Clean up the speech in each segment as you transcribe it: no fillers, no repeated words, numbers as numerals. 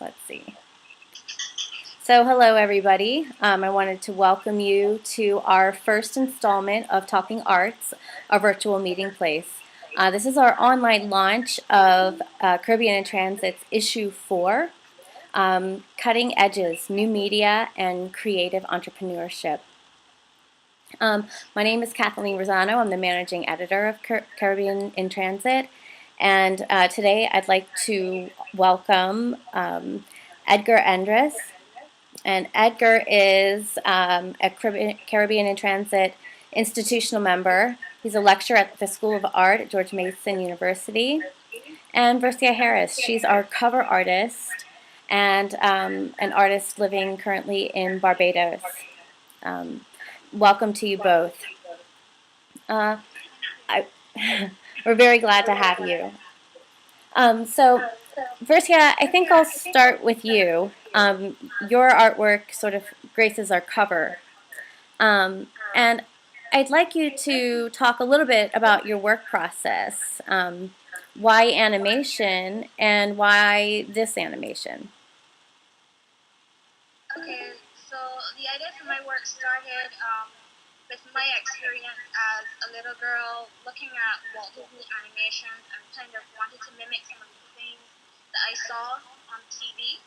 let's see. So hello everybody. I wanted to welcome you to our first installment of Talking Arts, a virtual meeting place. This is our online launch of Caribbean InTransit's issue 4, Cutting Edges, New Media and Creative Entrepreneurship. My name is Kathalene Razzano. I'm the managing editor of Caribbean InTransit, and today I'd like to welcome Edgar Endress. And Edgar is a Caribbean InTransit institutional member. He's a lecturer at the School of Art at George Mason University. And Versia Harris, she's our cover artist and an artist living currently in Barbados. Welcome to you both. We're very glad to have you. So, Versia, I think I'll start with you. Your artwork sort of graces our cover. And I'd like you to talk a little bit about your work process. Why animation and why this animation? Okay, so the idea for my work started with my experience as a little girl looking at Walt Disney animations and kind of wanted to mimic some of the things that I saw on TV.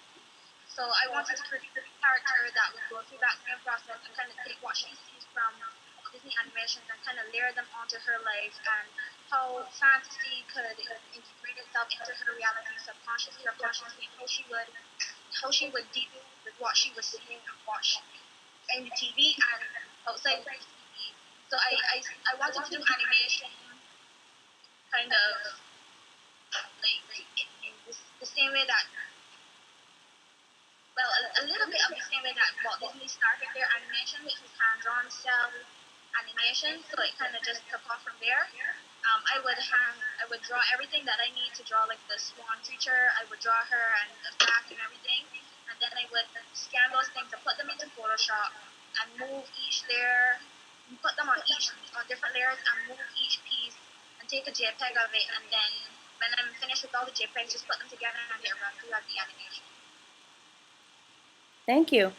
So I wanted to create a character that would go through that same process and kind of take what she sees from Disney animations and kind of layer them onto her life, and how fantasy could integrate itself into her reality subconsciously or consciously, how she would deal with what she was seeing and watch in the TV and outside the TV. So I wanted to do animation kind of like in the same way that, well, a little bit of the same way that Walt Disney started their animation, which was hand-drawn cell animation. So it kind of just took off from there. I would draw everything that I need to draw, like the swan creature. I would draw her and the back and everything, and then I would scan those things and put them into Photoshop and move each layer, put them on different layers and move each piece and take a JPEG of it, and then when I'm finished with all the JPEGs, just put them together and get run through the animation. Thank you.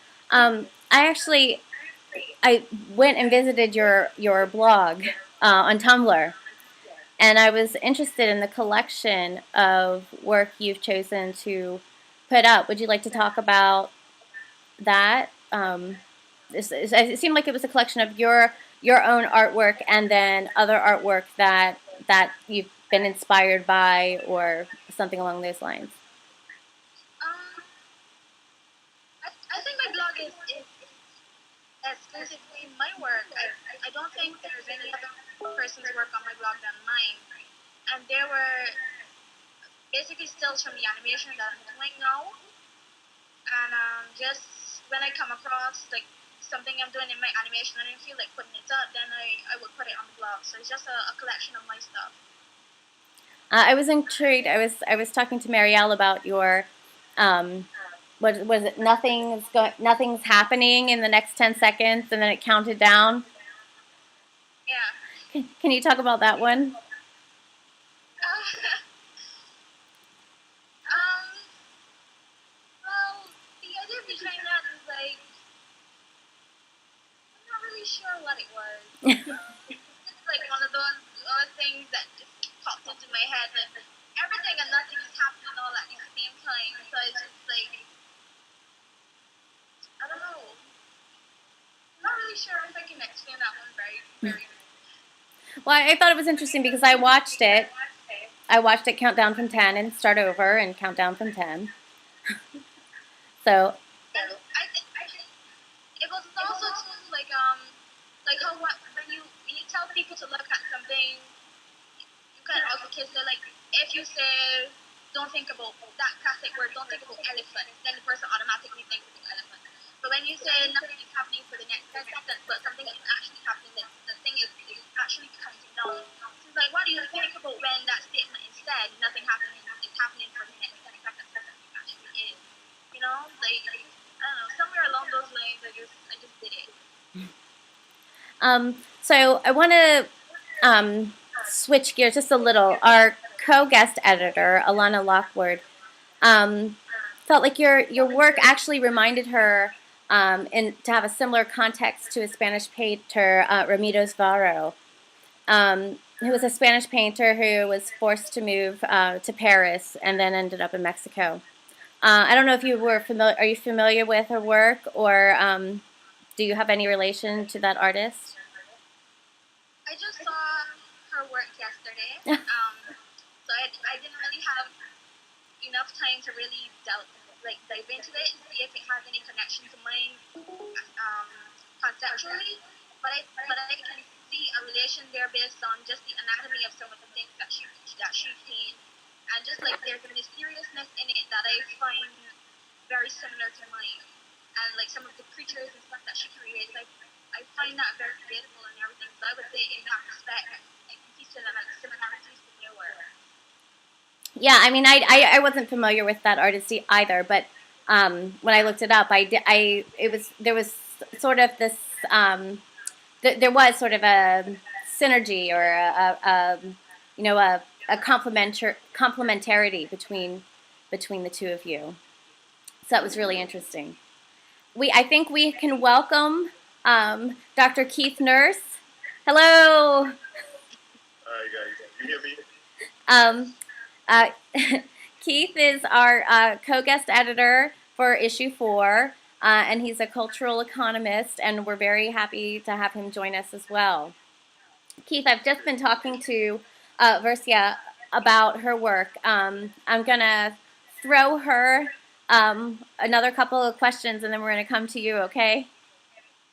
I went and visited your blog on Tumblr, and I was interested in the collection of work you've chosen to put up. Would you like to talk about that? It seemed like it was a collection of your own artwork and then other artwork that you've been inspired by or something along those lines. I think my blog is exclusively my work. I don't think there's any other person's work on my blog than mine. And there were basically stills from the animation that I'm doing now. And just when I come across like something I'm doing in my animation and I feel like putting it up, then I would put it on the blog. So it's just a collection of my stuff. I was intrigued. I was talking to Marielle about your was it nothing's happening in the next 10 seconds and then it counted down? Yeah. Can you talk about that one? Well, the idea behind that is like, I'm not really sure what it was. It's like one of those things that just popped into my head that everything and nothing is happening all at the same time. So it's just like, I don't know. I'm not really sure if I can explain that one very Well, I thought it was interesting because I watched it. I watched it count down from 10 and start over and count down from 10. So. It was also too like how when you tell people to look at something, you can also kids say like, if you say don't think about that classic word, don't think about elephant, then the person automatically thinks about elephant. But when you say nothing is happening for the next 10 seconds, but something is actually happening, the thing is actually counting down. So it's like, what do you think about when that statement is said, nothing happening is happening for the next 10 seconds, something actually is. You know, like, I don't know, somewhere along those lines, I just did it. So I want to switch gears just a little. Our co-guest editor, Alana Lockwood, felt like your work actually reminded her, and to have a similar context to a Spanish painter, Ramiro Varo, who was a Spanish painter who was forced to move to Paris and then ended up in Mexico. I don't know if you were familiar. Are you familiar with her work, or do you have any relation to that artist? I just saw her work yesterday, so I didn't really have enough time to really dive into it and see if it has any connection to mine conceptually. But I can see a relation there based on just the anatomy of some of the things that she paints, and just like there's a mysteriousness in it that I find very similar to mine, and like some of the creatures and stuff that she creates, I find that very beautiful and everything. So I would say in that respect, I can see similarities to their work. Yeah, I mean, I wasn't familiar with that artist either, but when I looked it up, I did. It was there was sort of this. There was sort of a synergy or a complementarity between the two of you. So that was really interesting. I think we can welcome Dr. Keith Nurse. Hello. Hi guys, can you hear me? Um, uh, Keith is our co-guest editor for issue 4, and he's a cultural economist, and we're very happy to have him join us as well. Keith, I've just been talking to Versia about her work. I'm gonna throw her another couple of questions, and then we're gonna come to you. Okay?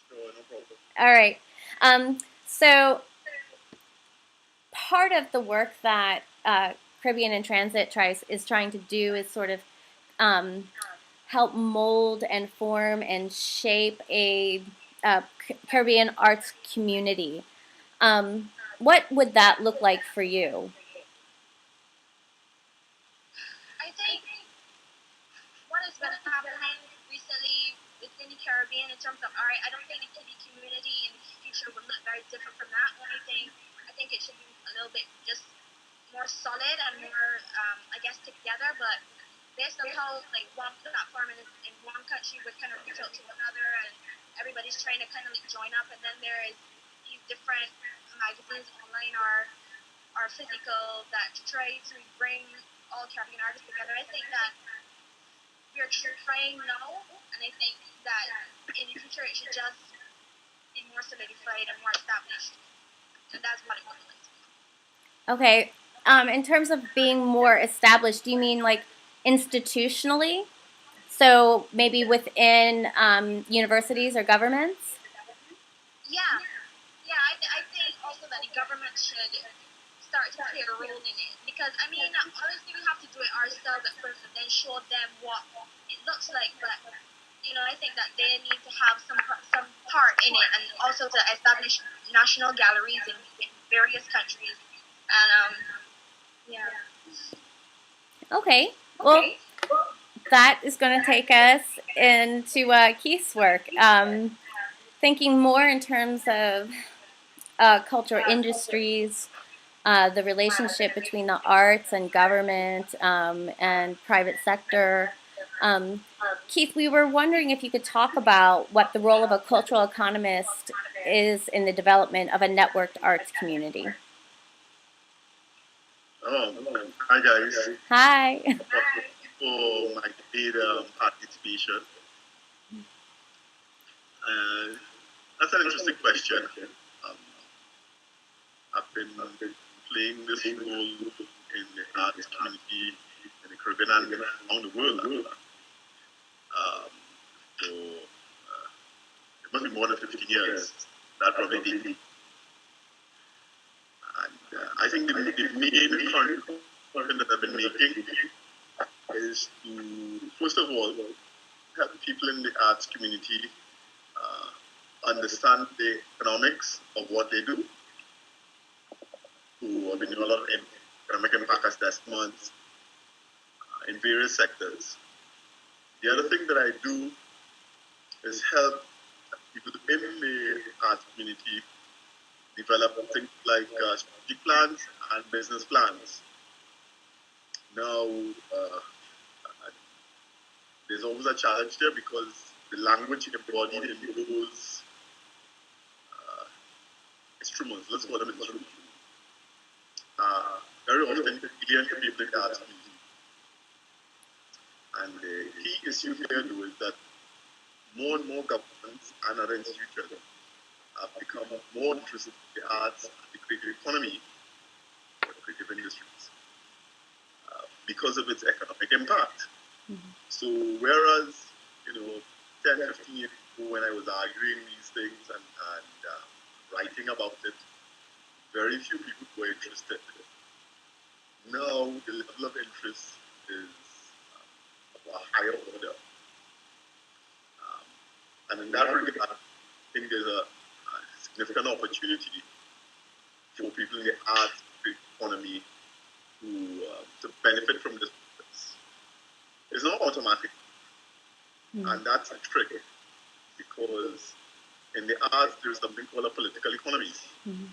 Sure, no problem. All right. So part of the work that Caribbean InTransit is trying to do is sort of um, help mold and form and shape a Caribbean arts community. What would that look like for you? I think what has been happening recently within the Caribbean in terms of art, I don't think the TV community in the future would look very different from that. Only thing, I think it should be a little bit just more solid and more, I guess, together. But based on how like one platform in one country would kind of reach out to another, and everybody's trying to kind of like join up, and then there is these different magazines online or physical that try to bring all Caribbean artists together. I think that we're trying now, and I think that in the future it should just be more solidified and more established, and that's what it looks like. Okay. In terms of being more established, do you mean like institutionally? So maybe within universities or governments? Yeah, yeah. I think also that the government should start to play a role in it, because I mean, honestly, we have to do it ourselves at first, and then show them what it looks like. But I think that they need to have some part in it, and also to establish national galleries in various countries. And yeah. Okay. Well, that is going to take us into Keith's work. Thinking more in terms of cultural industries, the relationship between the arts and government and private sector. Keith, we were wondering if you could talk about what the role of a cultural economist is in the development of a networked arts community. Oh, hi guys. Hi. For my paid participation. That's an interesting question. I've been playing this role in the arts community in the Caribbean and around the world. For it must be more than 15 years. That probably did. And I think the main content that I've been making is to, first of all, help people in the arts community understand the economics of what they do. Who have been doing a lot of economic impact assessments in various sectors. The other thing that I do is help people in the arts community develop things like strategic plans and business plans. Now, there's always a challenge there because the language embodied in those instruments, let's call them instruments, very often alien to people in the arts community. And the key issue here, though, is that more and more governments and other institutions have become more interested in the arts and the creative economy or the creative industries because of its economic impact. Mm-hmm. So whereas, 10, 15 years ago when I was arguing these things and writing about it, very few people were interested. Now the level of interest is of a higher order. And in that regard, I think there's a significant opportunity for people in the arts economy to benefit from this process. It's not automatic. Mm-hmm. And that's a trick because in the arts, there's something called a political economy. Mm-hmm.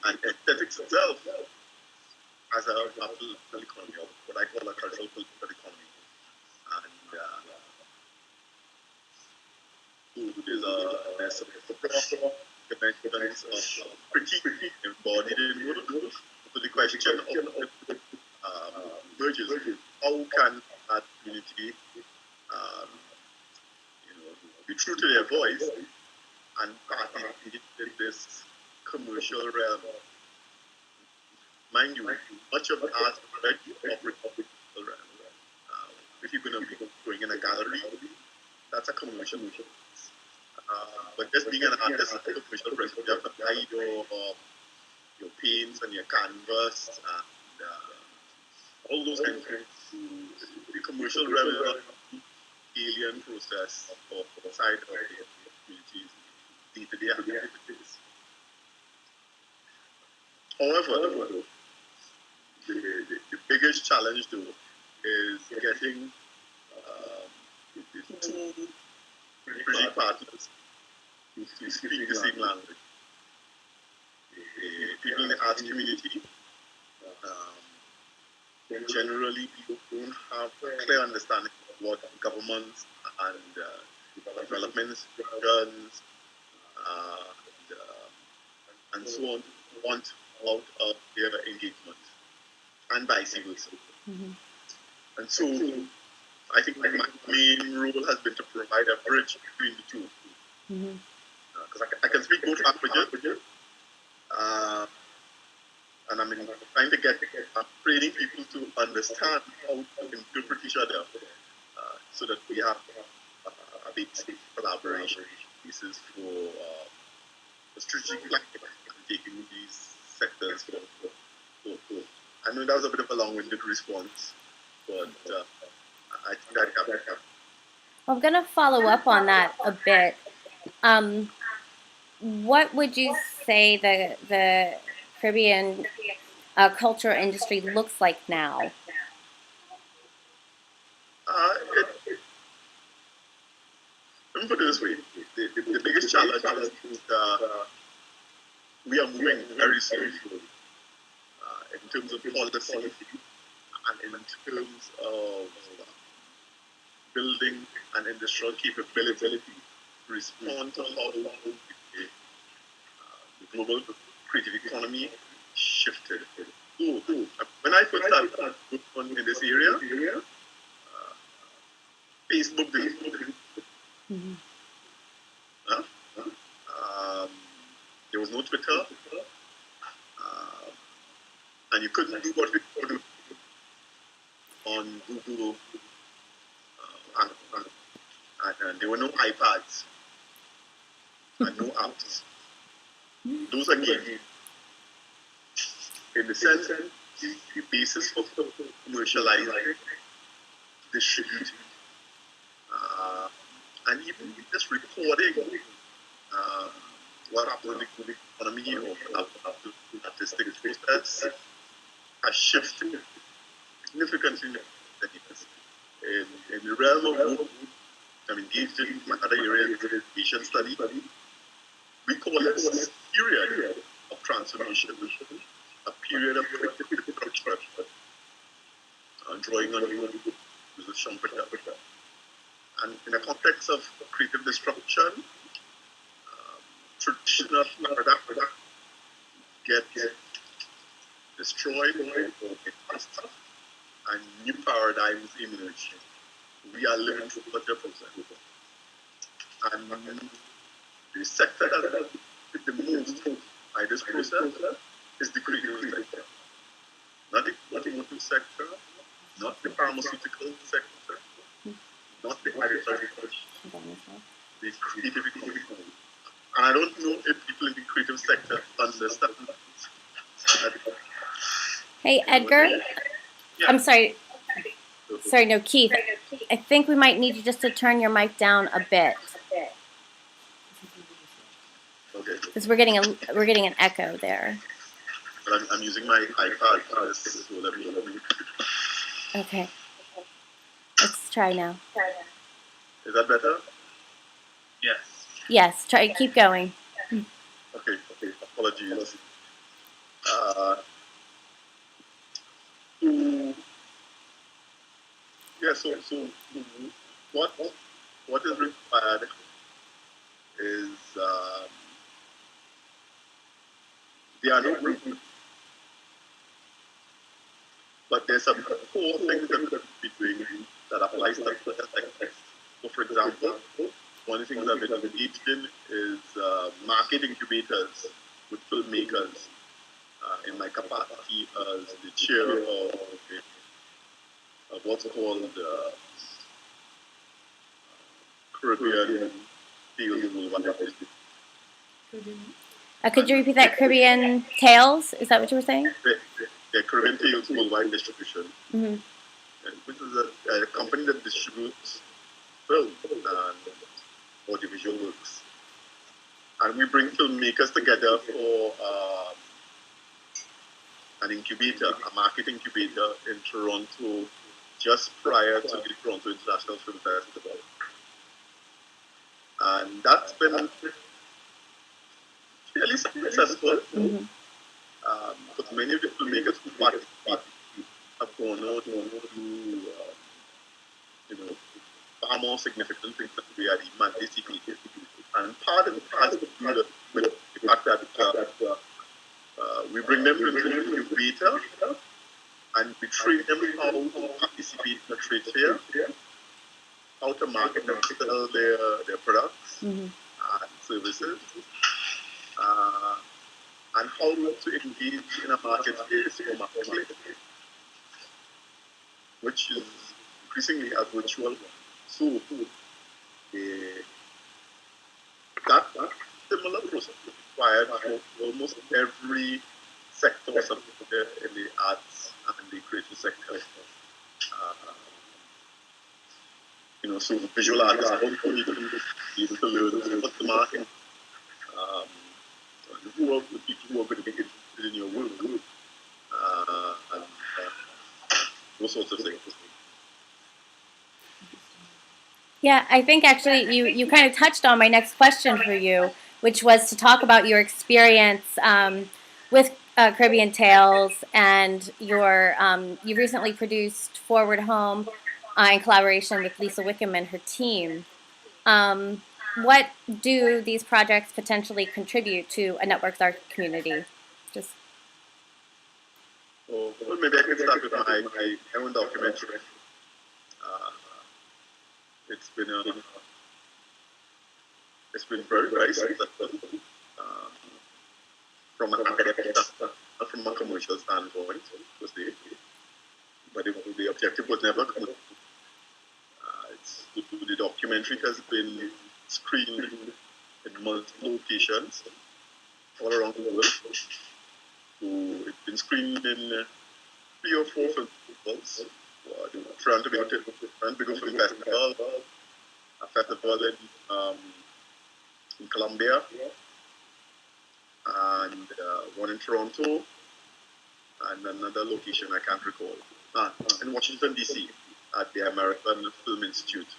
And aesthetics itself has a political economy, or what I call a cultural political economy. And there's a proper dimensions of critique embodied in work. So the question of merges, how can that community be true to their voice and participate in this commercial realm? Mind you, much of the arts already operate in the realm. If you're going to be going in a gallery, that's a commercial. But just being an artist is a commercial risk. You have to hide your paints and your canvas and all those kinds of things. The commercial realm is not an alien process or side of the community's day-to-day activities. However, the biggest challenge, though, is getting the two refugee partners to speak the same language. People in the arts community generally don't have a clear understanding of what governments and development institutions and so on want out of their engagement, and vice versa. Mm-hmm. And so I think my main role has been to provide a bridge between the two. Because I can speak both languages, and I'm trying to get training people to understand how to interpret each other so that we have a basic collaboration pieces for strategic planning and taking these sectors forward. I know that was a bit of a long-winded response, but I think that covered. I'm going to follow up on that a bit. What would you say the Caribbean culture industry looks like now? Let me put it this way. The biggest challenge is we are moving very slowly in terms of policy and in terms of building an industrial capability to respond to how the global creative economy shifted. So, when I first started working in this area, Facebook didn't. Mm-hmm. There was no Twitter, and you couldn't do what we could do on Google, and there were no iPads and no apps. Those are games. In the sense, the basis for commercializing, distributing, and even just recording what happened in the economy or the artistic process has shifted significantly in the years. In the realm of work, I'm engaged in other areas of education study. We call it a period of transformation, a period of disruption, drawing on use a Schumpeter. And in the context of creative destruction, traditional product get destroyed or get lost, and new paradigms emerge. We are living through such a process. And the sector that is the most by this process is the creative sector. Not the automotive sector, not the pharmaceutical sector, not the agricultural, the creative economy. And I don't know if people in the creative sector understand that. Hey, Edgar. Yeah. I'm sorry. Sorry, no, Keith. I think we might need you just to turn your mic down a bit. Okay. Because we're getting an echo there. But I'm using my iPad for this, so let me. Okay. Let's try now. Is that better? Yes. Yes. Try. Keep going. Okay. Apologies. So what is required is there are no group, but there's some core things that we could be doing that applies to the sector. So, for example, one of the things I've been engaged in is market incubators with filmmakers in my capacity as the chair of what's called Caribbean Tales Worldwide. Could you repeat that? Caribbean Tales? Is that what you were saying? The Caribbean Tales Worldwide Distribution, Mm-hmm. which is a company that distributes film and audiovisual works. And we bring filmmakers together for an incubator, a market incubator in Toronto, just prior to the Toronto International Film Festival. And that's been fairly successful. Mm-hmm. Because many of the filmmakers who participate have gone out to do, far more significant things than we had even anticipated. And part of it has to do with the fact that we bring them into the incubator and we train them how to participate in a trade fair, how to market and sell their products Mm-hmm. and services, and how to engage in a marketplace or marketplace, which is increasingly a virtual. So that similar process is required for almost every sector in the arts and the creative sector. So visual artists also need to be able to learn what the market, who are the people who are going to be interested in your work, and those sorts of things. Yeah, I think actually you kind of touched on my next question for you, which was to talk about your experience with Caribbean Tales and your you recently produced Forward Home in collaboration with Lisa Wickham and her team. What do these projects potentially contribute to a network's art community? Just Well, maybe I can start with my own documentary. It's been very, very successful from an academic standpoint, not from a commercial standpoint, but the objective was never commercial. The documentary has been screened in multiple locations all around the world. So it's been screened in 3 or 4 film festivals. Toronto Film Festival, a festival in Colombia, and one in Toronto, and another location I can't recall. In Washington, D.C., at the American Film Institute.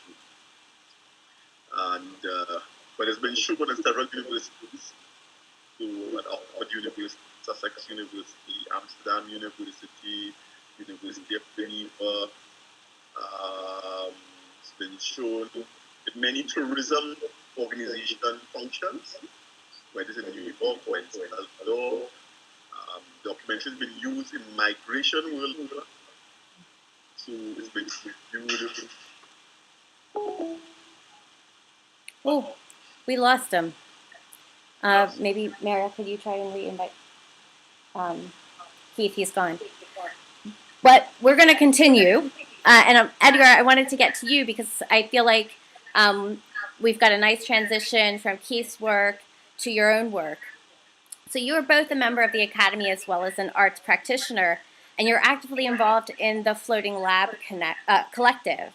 And but it's been shown in several universities. So at Oxford University, Sussex University, Amsterdam University, University of Geneva, shown in many tourism organization functions, whether it's in New York or in Salvador. Documentary has been used in migration worldwide. So it's been reviewed. Oh, we lost him. Maybe, Mara, could you try and re-invite Keith? He's gone. But we're going to continue. And Edgar, I wanted to get to you because I feel like we've got a nice transition from Keith's work to your own work. So you are both a member of the Academy as well as an arts practitioner, and you're actively involved in the Floating Lab Collective.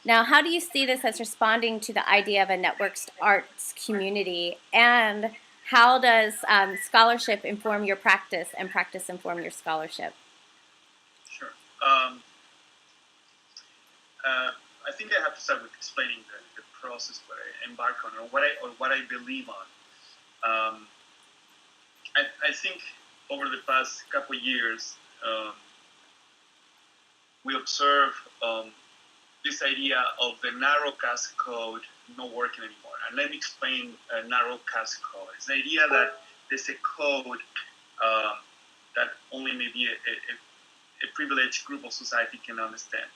Now, how do you see this as responding to the idea of a networked arts community, and how does scholarship inform your practice and practice inform your scholarship? Sure. I think I have to start with explaining the process what I embark on or what I believe on. I think over the past couple of years, we observe this idea of the narrow caste code not working anymore. And let me explain narrow caste code. It's the idea that there's a code that only maybe a privileged group of society can understand,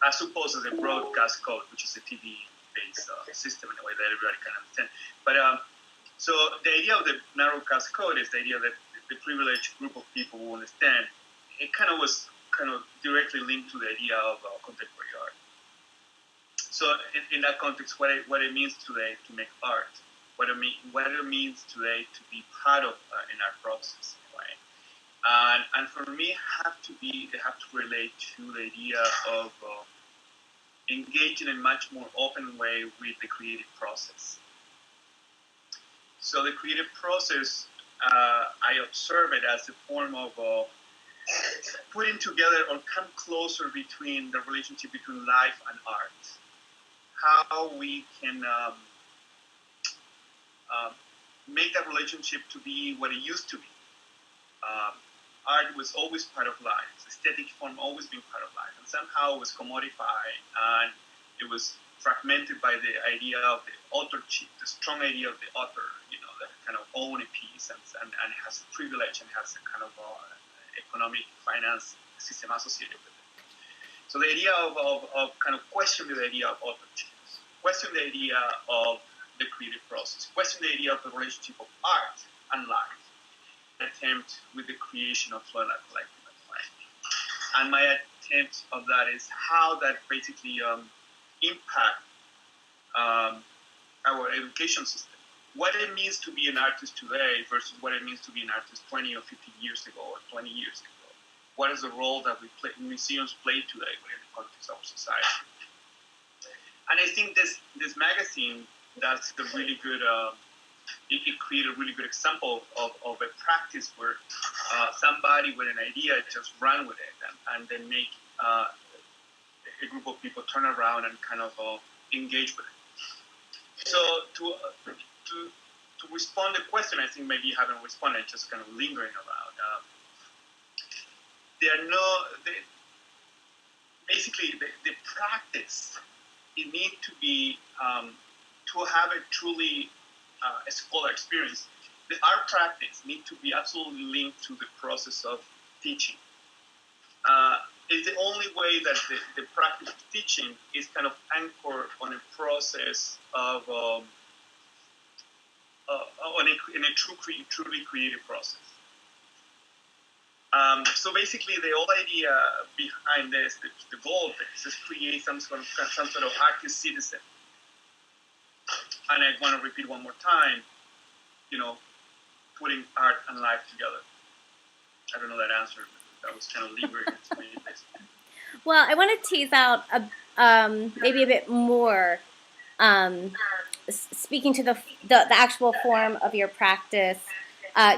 as opposed to the broadcast code, which is a TV-based system in a way that everybody can understand. But so the idea of the narrow caste code is the idea that the privileged group of people will understand. It was directly linked to the idea of contemporary art. So in that context, what it means today to make art, what it means today to be part of an art process, in a way. And for me, they have to relate to the idea of engaging in a much more open way with the creative process. So the creative process, I observe it as a form of putting together or come closer between the relationship between life and art. How we can make that relationship to be what it used to be. Art was always part of life. Aesthetic form always been part of life, and somehow it was commodified and it was fragmented by the idea of the authorship, the strong idea of the author, that kind of own a piece and has a privilege and has a kind of economic finance system associated with it. So the idea of kind of question the idea of authorship, question the idea of the creative process, question the idea of the relationship of art and life, attempt with the creation of Floating Lab Collective. And my attempt of that is how that basically impact our education system. What it means to be an artist today versus what it means to be an artist 20 or 50 years ago or 20 years ago. What is the role that museums play today within the context of society? And I think this magazine, that's a really good, it created a really good example of a practice where somebody with an idea just run with it and then make a group of people turn around and kind of engage with it. So to respond to the question, I think maybe you haven't responded, just kind of lingering around. Basically the practice, it needs to be, to have a truly a scholar experience, the art practice needs to be absolutely linked to the process of teaching. It's the only way that the practice of teaching is kind of anchored on a process of in a truly creative process. So basically, the whole idea behind this, the goal of this, is create some sort of active citizen. And I want to repeat one more time, putting art and life together. I don't know that answer. That was kind of lingering into me. Well, I want to tease out maybe a bit more, speaking to the actual form of your practice,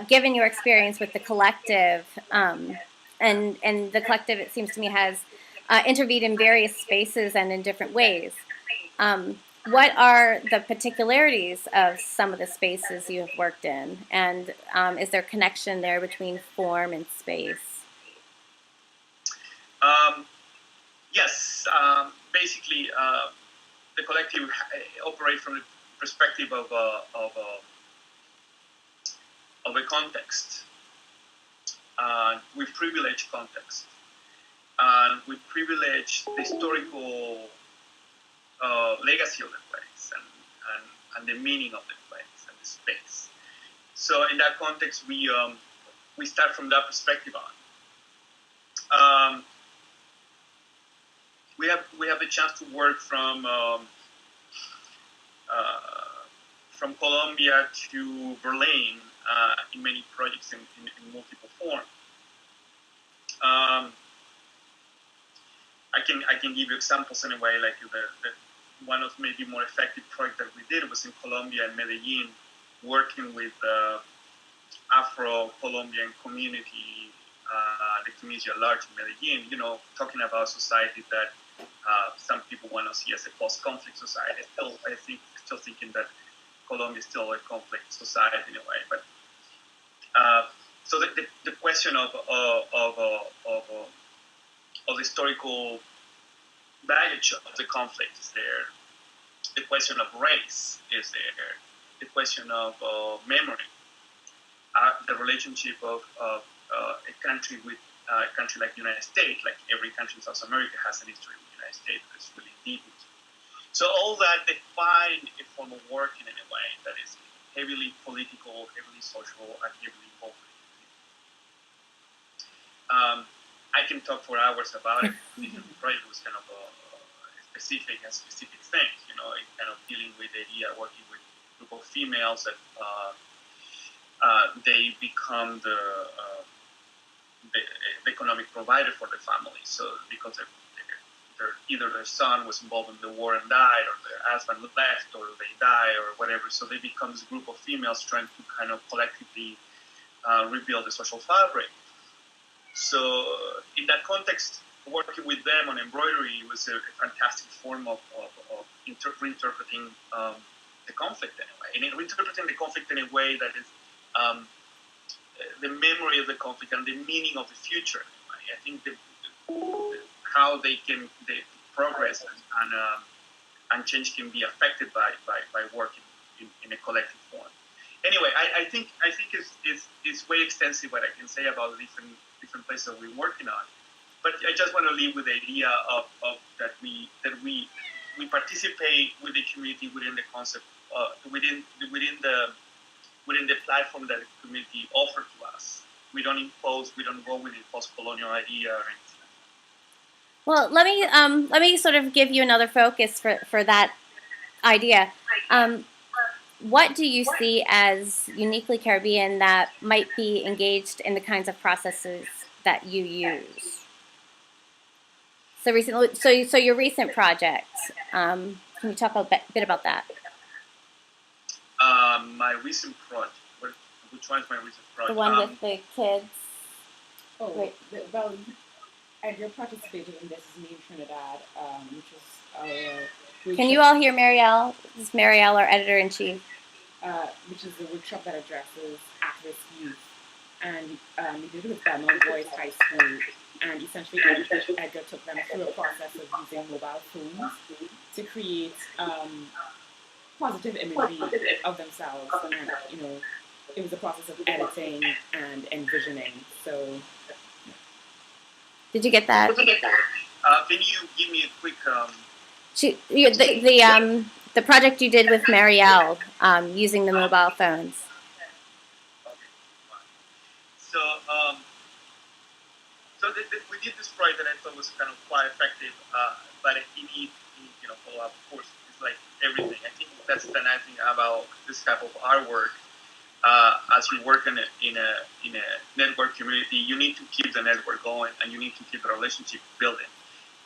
given your experience with the collective, and the collective, it seems to me, has intervened in various spaces and in different ways. What are the particularities of some of the spaces you have worked in, and is there connection there between form and space? Yes. Basically, the collective operate from the perspective of a context. We privilege context, and we privilege the historical legacy of the place and the meaning of the place and the space. So in that context, we start from that perspective on. We have the chance to work from Colombia to Berlin in many projects in multiple forms. I can give you examples in a way, like the one of maybe more effective project that we did was in Colombia and Medellin, working with Afro-Colombian community, the community at large in Medellin, talking about society that some people want to see as a post-conflict society. Still thinking that Colombia is still a conflict society in a way. But so the question of historical baggage of the conflict is there. The question of race is there. The question of memory. The relationship of a country with a country like the United States, like every country in South America has an history with the United States that's really deep. So all that define a form of working in a way that is heavily political, heavily social, and heavily involved. I can talk for hours about it. The project was kind of a specific thing, kind of dealing with the idea, working with a group of females that they become the economic provider for the family. So because either their son was involved in the war and died, or their husband left, or they die, or whatever. So they become this group of females trying to kind of collectively rebuild the social fabric. So in that context, working with them on embroidery was a fantastic form of reinterpreting the conflict in a way, and reinterpreting the conflict in a way that is the memory of the conflict and the meaning of the future. I think how the progress and change can be affected by working in a collective form. Anyway, I think it's way extensive what I can say about the different places that we're working on. But I just want to leave with the idea of that we participate with the community within the concept within the platform that the community offered to us. We don't impose. We don't go with a post-colonial idea or anything. Well, let me sort of give you another focus for that idea. What do you see as uniquely Caribbean that might be engaged in the kinds of processes that you use? So recently, so your recent project, can you talk a bit about that? My recent project. Which one is my recent project? The one with the kids. Oh, wait. Well, Edgar participated in this is me in Trinidad, which is our. Can you all hear Marielle? This is Marielle, our editor-in-chief. Which is the workshop that addresses at-risk youth, and we did it with Belmont Boys High School, and essentially Edgar took them through a process of using mobile phones to create positive imagery of themselves, and it was a process of editing and envisioning. So, did you get that? Can you give me a quick? The project you did with Marielle, using the mobile phones. So we did this project that I thought was kind of quite effective, but it needs follow up. Of course, it's like everything. I think that's the nice thing about this type of artwork. As you work in a network community, you need to keep the network going, and you need to keep the relationship building.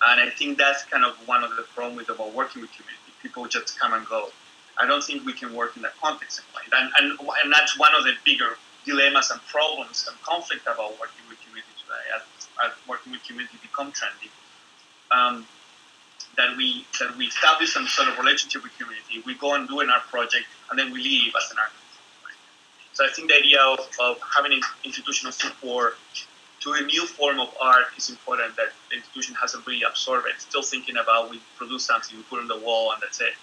And I think that's kind of one of the problems about working with community. People just come and go. I don't think we can work in that context anyway. And that's one of the bigger dilemmas and problems and conflict about working with community today. As working with community become trendy, that we establish some sort of relationship with community. We go and do in our project, and then we leave as an artist. Right? So I think the idea of having institutional support to a new form of art is important that the institution hasn't really absorbed it. Still thinking about we produce something, we put on the wall, and that's it.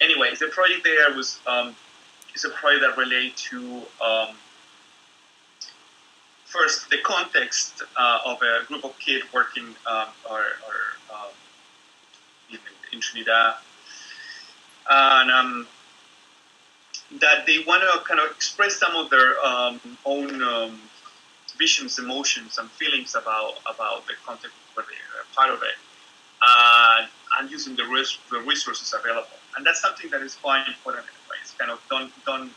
Anyway, the project there was is a project that relates to first the context of a group of kids working in Trinidad, and that they want to kind of express some of their own visions, emotions, and feelings about the context where they are part of it, and using the resources available. And that's something that is quite important in a way. It's kind of done.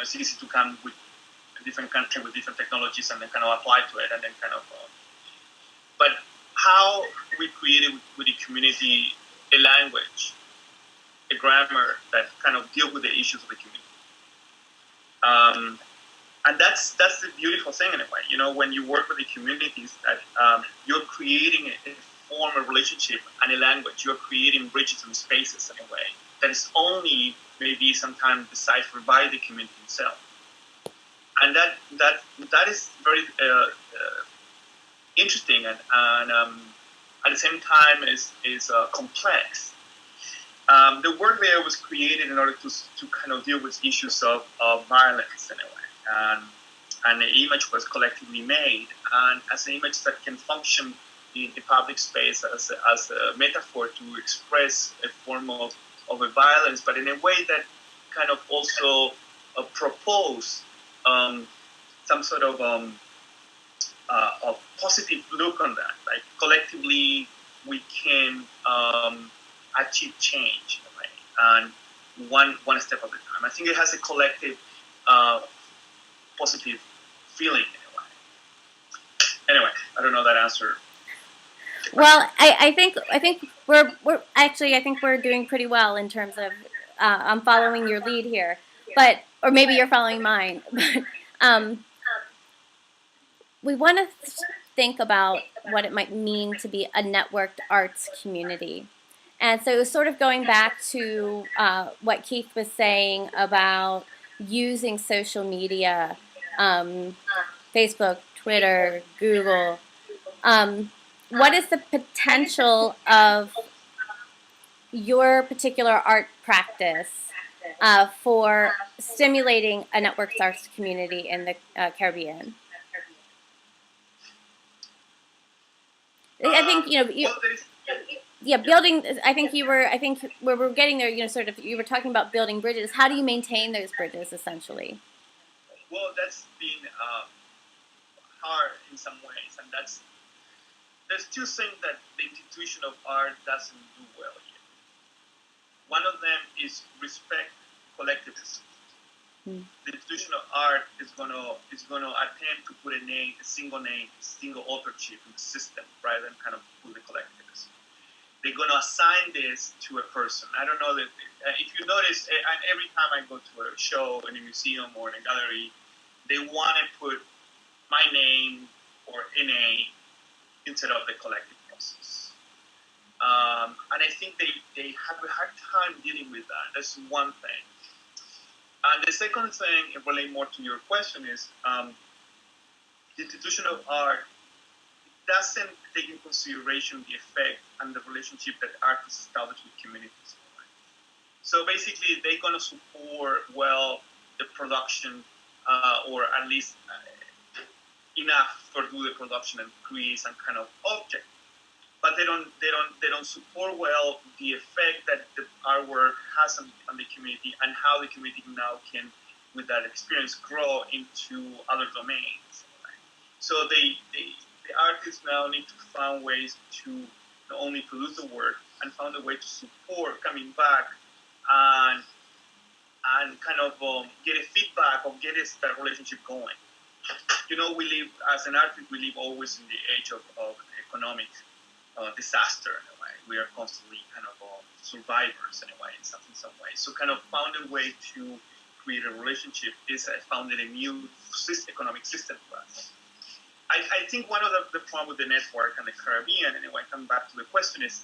It's easy to come with a different country with different technologies and then kind of apply to it, and then kind of. But how we created with the community a language, a grammar that kind of deal with the issues of the community. And that's the beautiful thing in a way. When you work with the communities, that you're creating a form of relationship and a language. You're creating bridges and spaces in a way that is only maybe sometimes deciphered by the community itself. And that is very interesting and at the same time is complex. The work there was created in order to kind of deal with issues of violence in a way, and the image was collectively made, and as an image that can function in the public space as a metaphor to express a form of a violence, but in a way that kind of also propose some sort of a positive look on that. Like collectively, we can achieve change in a way, and one step at a time. I think it has a collective positive feeling in a way. Anyway, I don't know that answer. Well, I think we're actually I think we're doing pretty well in terms of I'm following your lead here, or maybe you're following mine. But we want to think about what it might mean to be a networked arts community. And so sort of going back to what Keith was saying about using social media, Facebook, Twitter, Google, what is the potential of your particular art practice for stimulating a networked arts community in the Caribbean? I think building. I think where we're getting there. Sort of, you were talking about building bridges. How do you maintain those bridges, essentially? Well, that's been hard in some ways, and there's two things that the institution of art doesn't do well yet. One of them is respect collectivism. The institution of art is gonna attempt to put a single authorship in the system rather than kind of put the collectivism. They're gonna assign this to a person. I don't know that if you notice, and every time I go to a show in a museum or in a gallery, they want to put my name or NA instead of the collective process. And I think they have a hard time dealing with that. That's one thing. And the second thing, relating more to your question, is the institution of art doesn't take into consideration the effect and the relationship that artists establish with communities. So basically, they're going to support well the production, or at least enough for do the production and create some kind of object. But they don't support well the effect that the artwork has on the community and how the community now can, with that experience, grow into other domains. So the artists now need to find ways to not only produce the work and find a way to support coming back and kind of get a feedback or get that relationship going. We live as an artist. We live always in the age of economic disaster in a way. We are constantly kind of survivors in a way, in some way. So kind of found a way to create a relationship is I found a new economic system for us. I think one of the problem with the network and the Caribbean, anyway, come back to the question is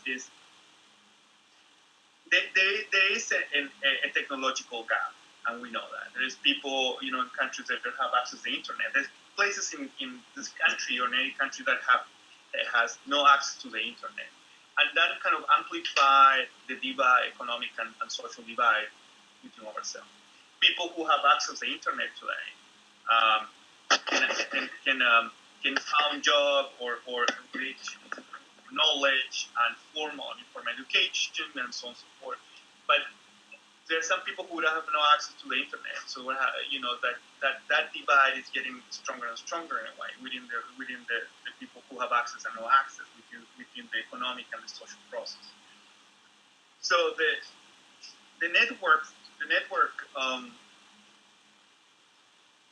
there is a technological gap. and we know that. There's people, in countries that don't have access to the internet. There's places in this country or in any country that has no access to the internet. And that kind of amplified the divide, economic and social divide between ourselves. People who have access to the internet today can find job or reach knowledge and formal education and so on and so forth. But there are some people who have no access to the internet, so that divide is getting stronger and stronger in a way within the people who have access and no access within the economic and the social process. So the network.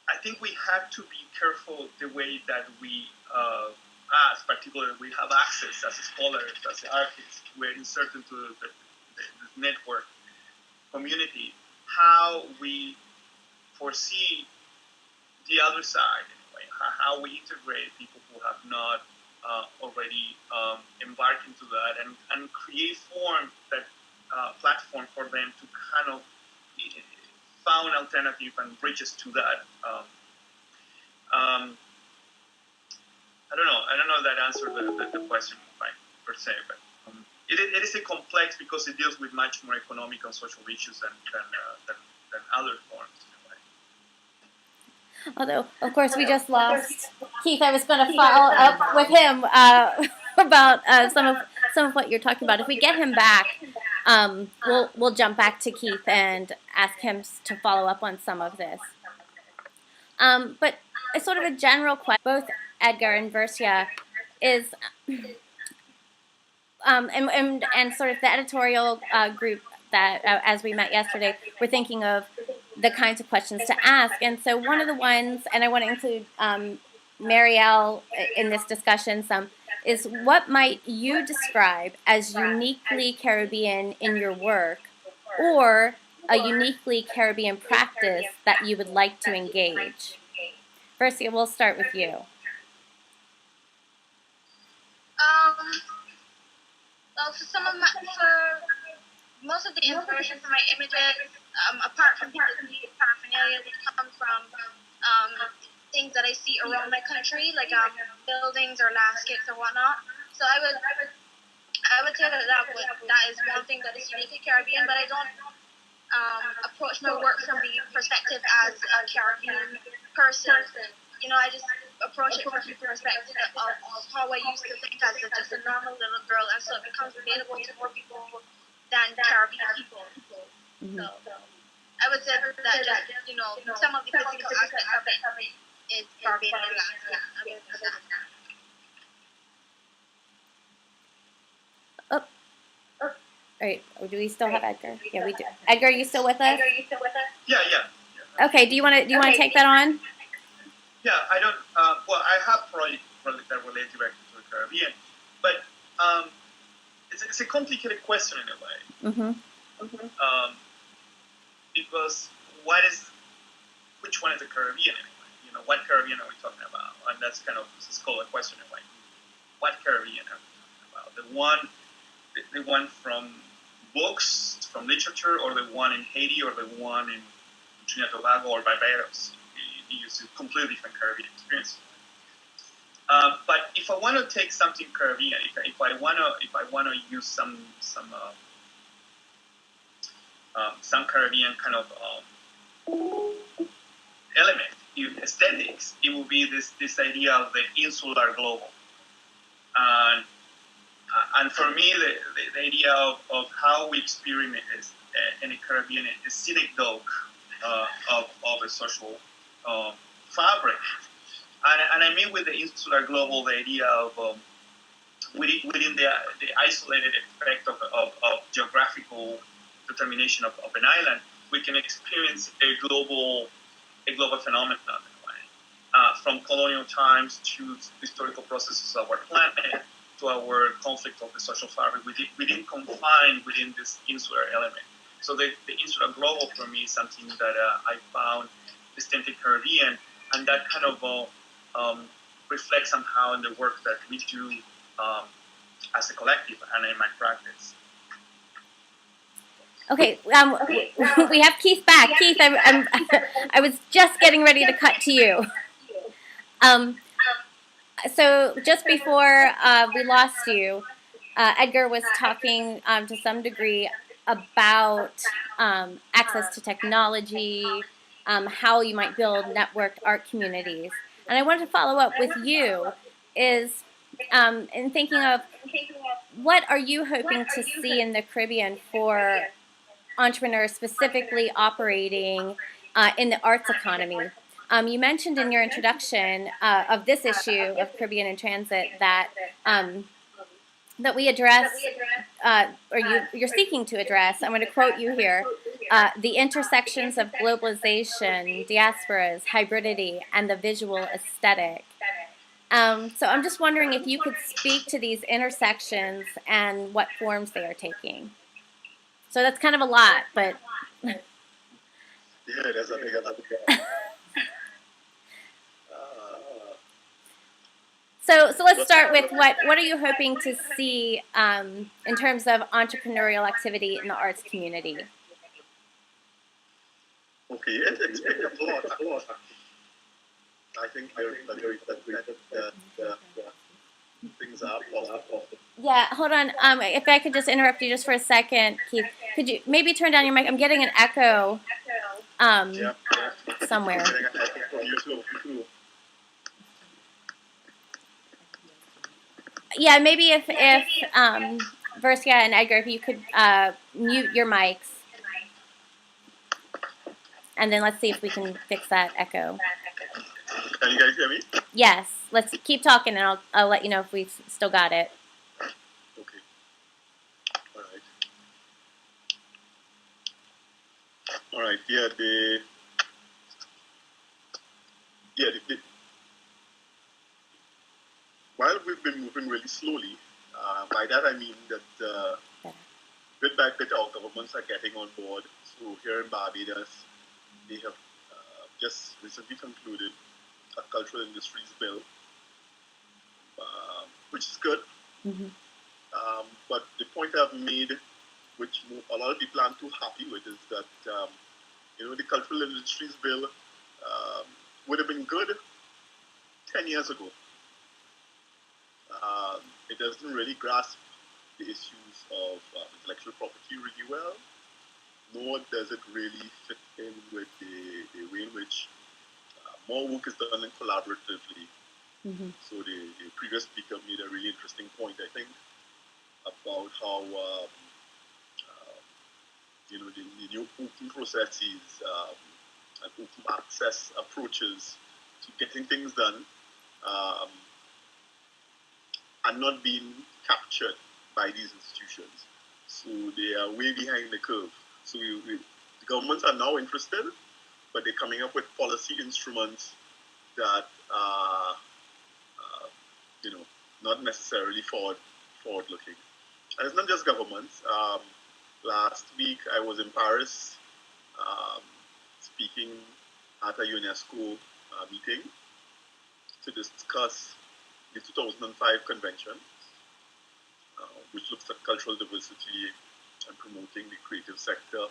I think we have to be careful the way that we, as particularly we have access as scholars, as artists, we're inserted into the network community, how we foresee the other side, in a way, how we integrate people who have not already embarked into that and create platform for them to kind of found alternative and bridges to that. I don't know if that answered the question per se, but it is a complex because it deals with much more economic and social issues than other forms. Although, of course, we just lost Keith. I was going to follow up with him about some of what you're talking about. If we get him back, we'll jump back to Keith and ask him to follow up on some of this. But it's sort of a general question. Both Edgar and Versia is, and sort of the editorial group that, as we met yesterday, we're thinking of the kinds of questions to ask. And so one of the ones, and I want to include Marielle in this discussion some, is what might you describe as uniquely Caribbean in your work, or a uniquely Caribbean practice that you would like to engage? Versia, we'll start with you. Well, for most of the inspiration for my images, apart from the paraphernalia, would come from things that I see around my country, like buildings or landscapes or whatnot. So I would say that is one thing that is uniquely Caribbean, but I don't approach my work from the perspective as a Caribbean person. I just approach it from the perspective of how I used to think as just a normal little girl, and so it becomes relatable to more people than Caribbean people. Mm-hmm. So I would say that just, some of the physical aspects of it is Caribbean landscape. All right. Do we still have Edgar? Yeah, we do. Edgar, are you still with us? Yeah. Okay. Do you want to take that on? Yeah, I don't. Well, I have projects that relate directly to the Caribbean, but it's a complicated question in a way. Mm-hmm. Because which one is the Caribbean anyway? What Caribbean are we talking about? And that's kind of a scholar question in a way. What Caribbean are we talking about? The one from books, from literature, or the one in Haiti, or the one in Trinidad and Tobago or Barbados? Use a completely different Caribbean experience. But if I want to take something Caribbean, if I want to use some Caribbean kind of element in aesthetics, it will be this idea of the insular global. And for me, the idea of how we experience in the Caribbean is synecdoche of a social fabric. And I mean with the insular global, the idea of within the isolated effect of geographical determination of an island, we can experience a global phenomenon in a way. From colonial times to historical processes of our planet to our conflict of the social fabric, we didn't confine within this insular element. So the insular global for me is something that I found distinctly Caribbean, and that kind of reflects somehow in the work that we do as a collective and in my practice. Okay, we have Keith back. Keith, I was just getting ready to cut to you. Um, so just before we lost you, Edgar was talking to some degree about access to technology, how you might build networked art communities. And I wanted to follow up with you is in thinking of what are you hoping to see in the Caribbean for entrepreneurs specifically operating in the arts economy. You mentioned in your introduction of this issue of Caribbean in Transit that that we address, or you're seeking to address. I'm going to quote you here: the intersections of globalization, diasporas, hybridity, and the visual aesthetic. So I'm just wondering if you could speak to these intersections and what forms they are taking. So that's kind of a lot, but Yeah, that's a big So let's start with what are you hoping to see in terms of entrepreneurial activity in the arts community? Okay, it's been a lot. I think things are possible. Yeah, hold on. If I could just interrupt you just for a second, Keith, could you maybe turn down your mic? I'm getting an echo Yeah, somewhere. I'm getting an echo from you too. Yeah, maybe if Versia and Edgar, if you could mute your mics, and then let's see if we can fix that echo. Can you guys hear me? Yes, let's keep talking, and I'll let you know if we've still got it. Okay. All right. All right. Yeah. While we've been moving really slowly, by that I mean that bit by bit our governments are getting on board. So here in Barbados, they have just recently concluded a cultural industries bill, which is good. Mm-hmm. But the point I've made, which a lot of people aren't too happy with, is that the cultural industries bill would have been good 10 years ago. It doesn't really grasp the issues of intellectual property really well, nor does it really fit in with the way in which more work is done collaboratively. Mm-hmm. So the previous speaker made a really interesting point, I think, about how the new open processes and open access approaches to getting things done are not being captured by these institutions. So they are way behind the curve. So the governments are now interested, but they're coming up with policy instruments that are, not necessarily forward-looking. And it's not just governments. Last week I was in Paris speaking at a UNESCO meeting to discuss the 2005 convention, which looks at cultural diversity and promoting the creative sector.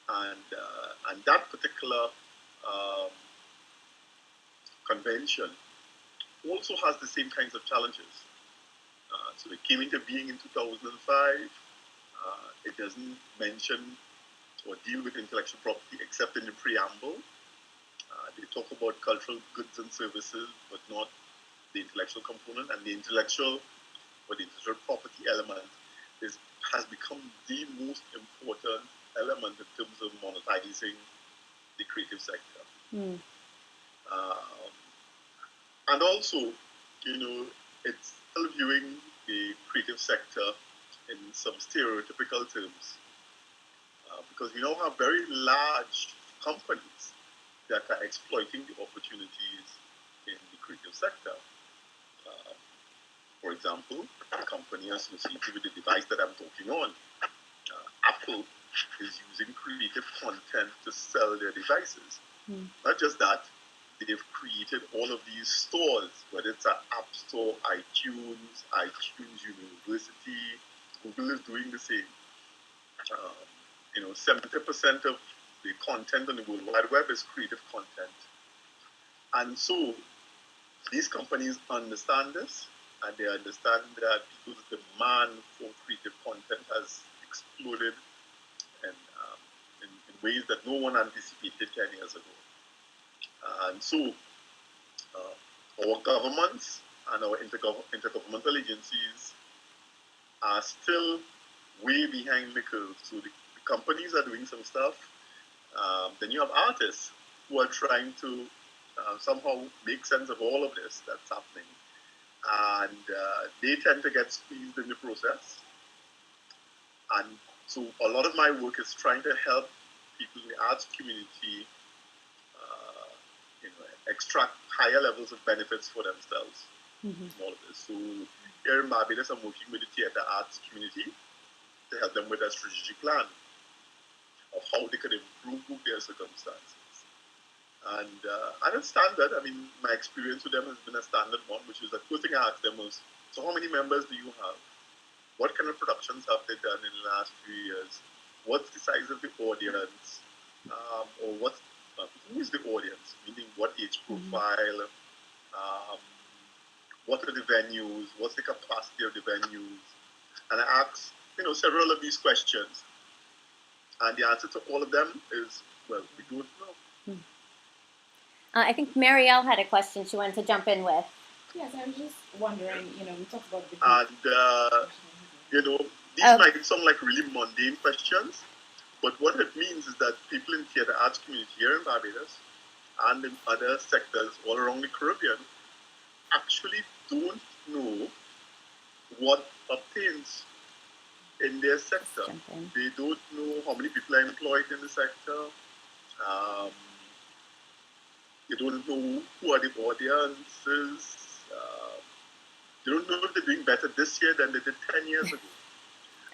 And that particular convention also has the same kinds of challenges. So it came into being in 2005. It doesn't mention or deal with intellectual property except in the preamble. They talk about cultural goods and services, but not the intellectual component. And the intellectual property element has become the most important element in terms of monetizing the creative sector. Mm. And also, it's still viewing the creative sector in some stereotypical terms. Because we now have very large companies that are exploiting the opportunities in the creative sector. For example, the company associated with the device that I'm talking on, Apple, is using creative content to sell their devices. Mm. Not just that, they've created all of these stores, whether it's an App Store, iTunes University. Google is doing the same. 70% of the content on the World Wide Web is creative content. And so these companies understand this, and they understand that people's demand for creative content has exploded in ways that no one anticipated 10 years ago. And so our governments and our intergovernmental agencies are still way behind the curve. So the companies are doing some stuff. Then you have artists who are trying to somehow make sense of all of this that's happening. And they tend to get squeezed in the process. And so a lot of my work is trying to help people in the arts community extract higher levels of benefits for themselves from all of this. So here in Barbados, I'm working with the theatre arts community to help them with a strategic plan of how they could improve their circumstances. And at a standard, my experience with them has been a standard one, which is the first thing I asked them was, so how many members do you have? What kind of productions have they done in the last few years? What's the size of the audience? Or who is the audience? Meaning what age profile? What are the venues? What's the capacity of the venues? And I asked, several of these questions. And the answer to all of them is, well, we don't know. I think Marielle had a question she wanted to jump in with. Yes, I was just wondering, we talked about the... And, these might sound like really mundane questions, but what it means is that people in theatre arts community here in Barbados and in other sectors all around the Caribbean actually don't know what obtains in their sector. They don't know how many people are employed in the sector. They don't know who are the audiences. They don't know if they're doing better this year than they did 10 years ago.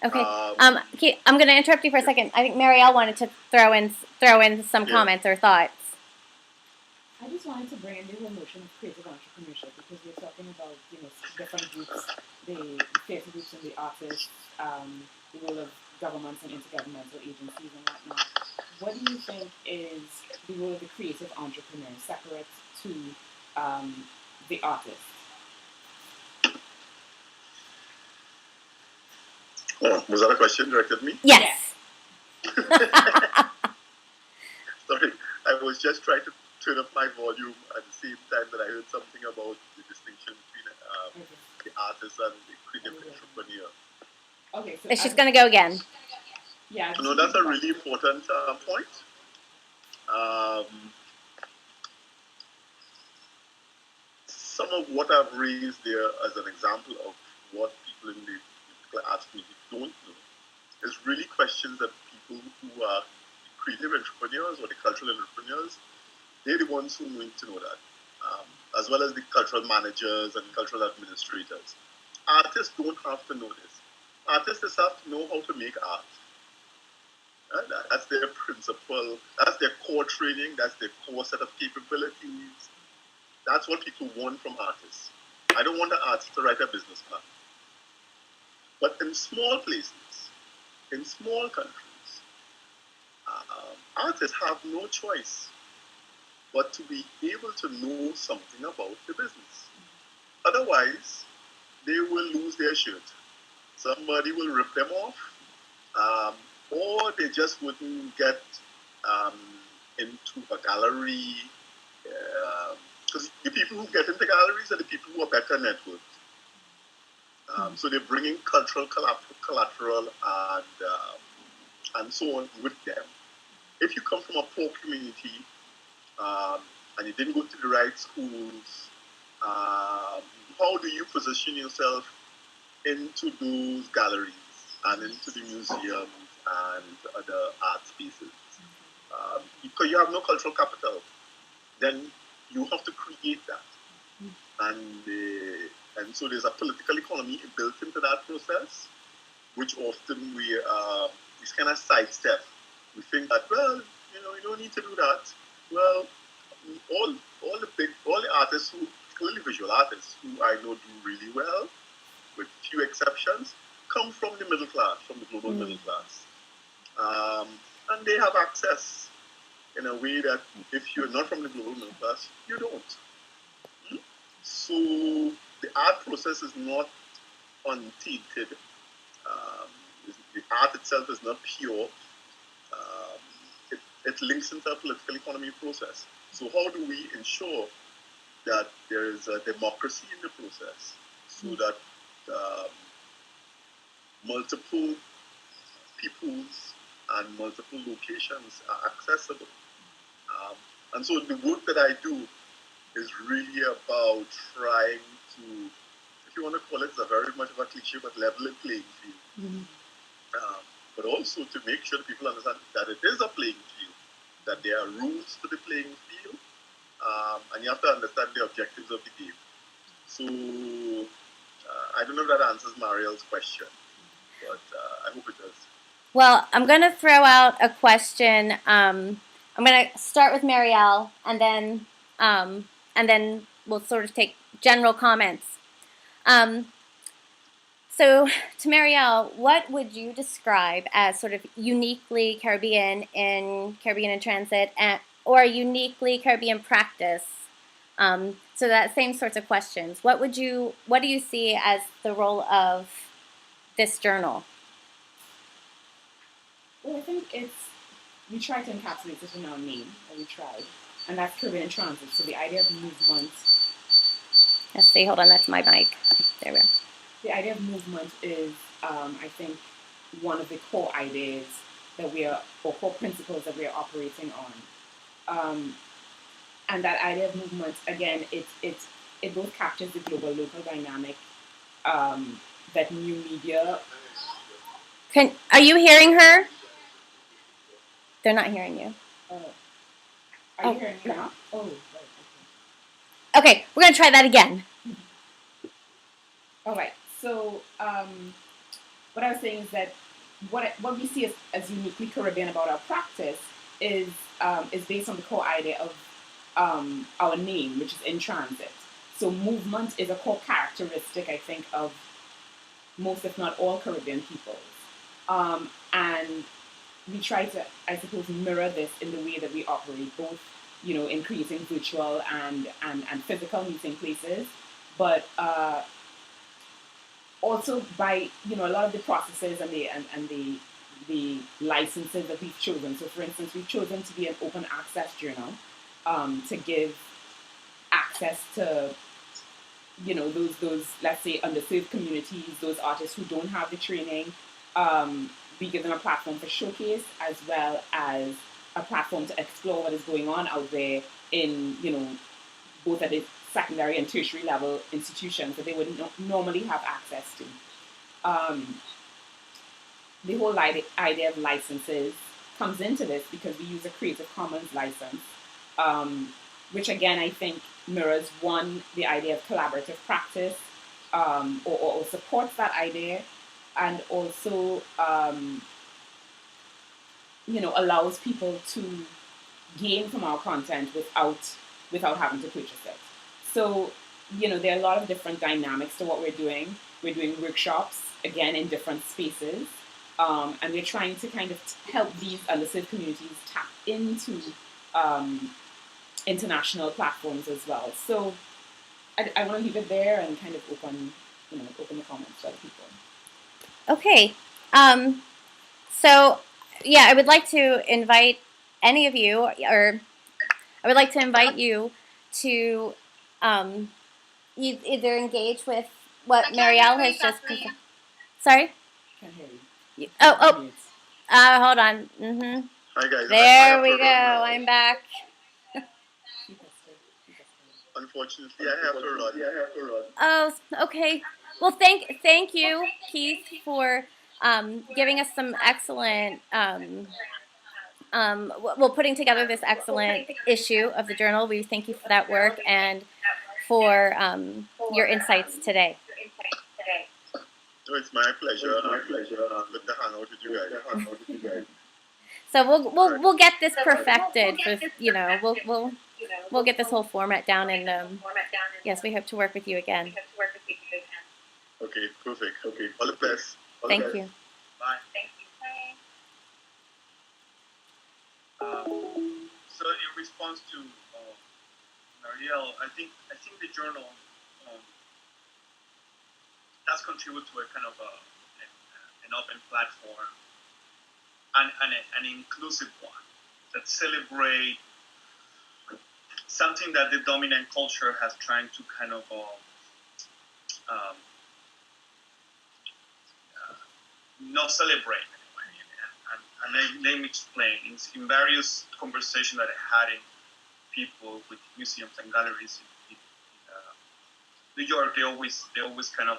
Okay. I'm going to interrupt you for a second. I think Marielle wanted to throw in some comments or thoughts. I just wanted to bring in the whole notion of creative entrepreneurship, because we're talking about different groups, the theatre groups and the artists, the role of governments and intergovernmental agencies and whatnot. What do you think is the role of the creative entrepreneur separate to the artist? Oh, was that a question directed at me? Yes. Sorry, I was just trying to turn up my volume at the same time that I heard something about the distinction between the artist and the creative entrepreneur. Okay, so she's going to go again. Yeah. No, that's a really important point. Some of what I've raised there as an example of what people in the arts community don't know is really questions that people who are creative entrepreneurs or the cultural entrepreneurs, they're the ones who need to know that, as well as the cultural managers and cultural administrators. Artists don't have to know this. Artists just have to know how to make art. That's their principle, that's their core training, that's their core set of capabilities. That's what people want from artists. I don't want an artist to write a business plan. But in small places, in small countries, artists have no choice but to be able to know something about the business. Otherwise, they will lose their shirt. Somebody will rip them off, or they just wouldn't get into a gallery. Because the people who get into galleries are the people who are better networked. So they're bringing cultural collateral and so on with them. If you come from a poor community and you didn't go to the right schools, how do you position yourself into those galleries and into the museums and other art spaces? Because you have no cultural capital, then you have to create that. And so there's a political economy built into that process, which often we kind of sidestep. We think that, well, you don't need to do that. Well, all the artists who, particularly visual artists, who I know do really well, with few exceptions, come from the middle class, from the global middle class. and they have access in a way that if you're not from the global middle class, you don't. So the art process is not untainted. The art itself is not pure. It links into a political economy process. So how do we ensure that there is a democracy in the process so that multiple peoples and multiple locations are accessible? And so the work that I do is really about trying to, if you want to call it, it's a very much of a cliche, but level the playing field. But also to make sure that people understand that it is a playing field, that there are rules to the playing field, and you have to understand the objectives of the game. So I don't know if that answers Mariel's question, but I hope it does. Well, I'm going to throw out a question. I'm going to start with Marielle, and then we'll sort of take general comments. So, to Marielle, what would you describe as sort of uniquely Caribbean in InTransit, or uniquely Caribbean practice? So that same sorts of questions. What do you see as the role of this journal? Well, I think we try to encapsulate it in our name, or we tried, and that's Caribbean Transit. So the idea of movement. Let's see, hold on, that's my mic. There we go. The idea of movement is, I think, one of the core ideas that or core principles that we are operating on. And that idea of movement, again, it both captures the global local dynamic that new media. Are you hearing her? They're not hearing you. Are you hearing me now? Oh, right. Okay, we're gonna try that again. All right. So what I was saying is that what we see as uniquely Caribbean about our practice is based on the core idea of our name, which is InTransit. So movement is a core characteristic, I think, of most, if not all, Caribbean peoples. And we try to, I suppose, mirror this in the way that we operate, both, in creating virtual and physical meeting places, but also by, a lot of the processes and the licenses that we've chosen. So, for instance, we've chosen to be an open access journal to give access to, those let's say underserved communities, those artists who don't have the training. We give them a platform for showcase, as well as a platform to explore what is going on out there in, both at the secondary and tertiary level institutions that they would normally have access to. The whole idea of licenses comes into this because we use a Creative Commons license, which again I think mirrors the idea of collaborative practice, or supports that idea, and also allows people to gain from our content without having to purchase it. So, there are a lot of different dynamics to what we're doing. We're doing workshops, again, in different spaces. And we're trying to kind of help these underserved communities tap into international platforms as well. So I want to leave it there and kind of open the comments to other people. Okay. So, yeah, I would like to invite any of you, or I would like to invite you to either engage with what Marielle has just presented. Sorry? Can't hear you. Hold on. Hi guys. There we go. I'm back. Unfortunately, I have to run. Oh, okay. Well, thank you, Keith, for giving us some excellent, putting together this excellent issue of the journal. We thank you for that work and for your insights today. No, it's my pleasure. Good to hang out with you guys. So we'll get this perfected. We'll get this whole format down, and yes, we hope to work with you again. Okay, perfect. Okay, all the best. Thank you. Bye. Thank you. Bye. response to Marielle, I think the journal does contribute to a kind of an open platform and an inclusive one that celebrate something that the dominant culture has tried to kind of not celebrate anyway. And let me explain. In various conversations that I had in people with museums and galleries in New York, they always kind of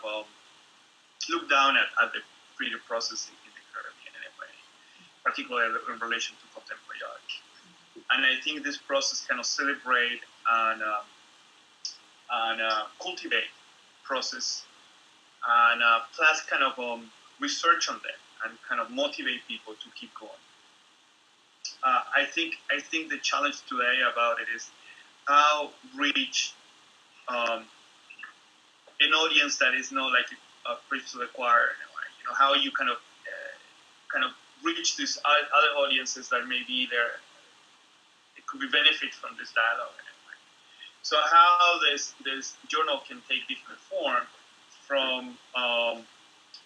look down at the creative process in the Caribbean anyway, particularly in relation to contemporary art. And I think this process kind of celebrate and cultivate process and plus kind of research on them and kind of motivate people to keep going. I think the challenge today about it is how reach an audience that is not like a preach to the choir. You know, how you kind of reach these other audiences that maybe it could be benefit from this dialogue. So how this journal can take different form from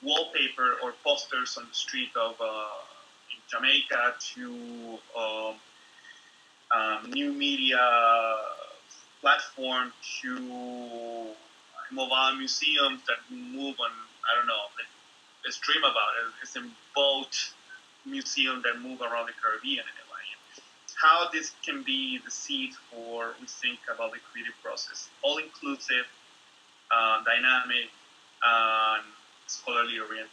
wallpaper or posters on the street of in Jamaica to new media platform to mobile museums that move on, I don't know, let's dream about it. It's a boat museum that move around the Caribbean anyway. How this can be the seed for we think about the creative process, all inclusive, dynamic, and scholarly oriented.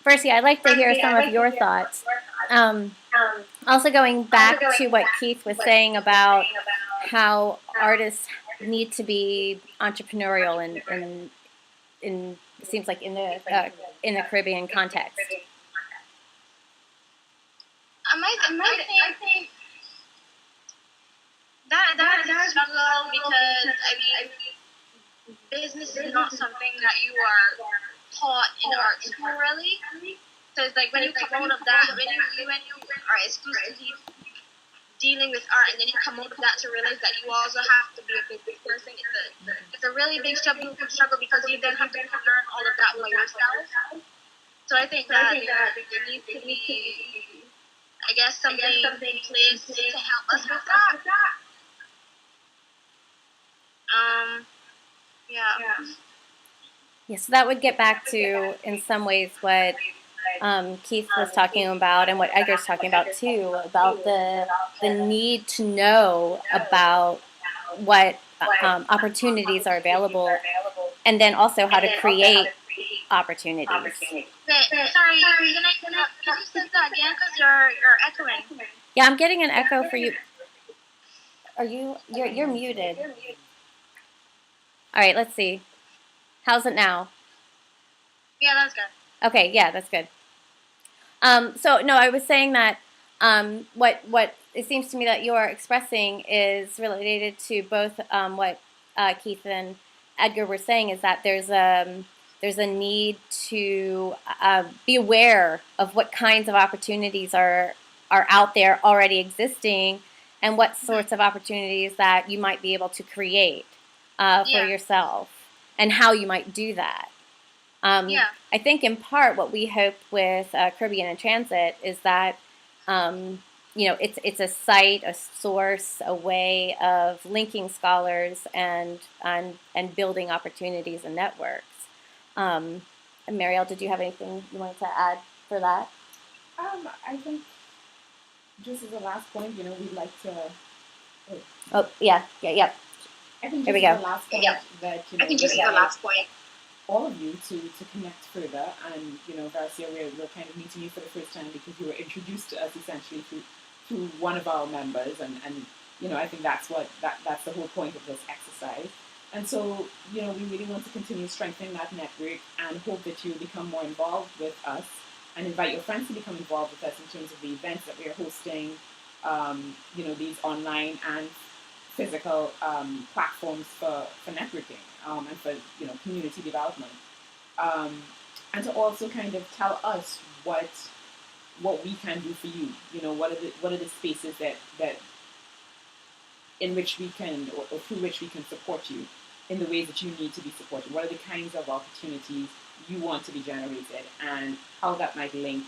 Versia, I'd like to hear some of your thoughts. Also going back to what Keith was saying about how artists need to be entrepreneurial in it seems like in the Caribbean context. I think that is a struggle because business is not something that you are taught in art school really. So it's like when you come out of that, when you are exclusively dealing with art, and then you come out of that to realize that you also have to be a business person. It's a really big struggle because you then have to learn all of that by yourself. So I think that there needs to be, I guess, something in place to help us with that. Yeah, so that would get back to, in some ways, what Keith was talking about and what Edgar's talking about too, about the need to know about what opportunities are available, and then also how to create opportunities. Sorry, can you say that again? Because you're echoing. Yeah, I'm getting an echo for you. You're muted. All right, let's see. How's it now? Yeah, that's good. Okay, yeah, that's good. So no, I was saying that what it seems to me that you're expressing is related to both what Keith and Edgar were saying, is that there's a need to be aware of what kinds of opportunities are out there already existing, and what sorts of opportunities that you might be able to create for yourself, and how you might do that. I think in part what we hope with Caribbean InTransit is that it's a site, a source, a way of linking scholars and building opportunities and networks. Marielle, did you have anything you wanted to add for that? I think just as a last point, we'd like to. Oh yeah. I think there we go. go. The last point that I think just the last point. All of you to connect further, and Versia, we're kind of meeting you for the first time because you were introduced to us essentially through one of our members, and I think that's the whole point of this exercise. And so we really want to continue strengthening that network and hope that you become more involved with us and invite your friends to become involved with us in terms of the events that we are hosting, these online and physical platforms for networking and for community development, and to also kind of tell us what what we can do for you. What are the spaces that in which we can, or through which we can support you in the ways that you need to be supported. What are the kinds of opportunities you want to be generated, and how that might link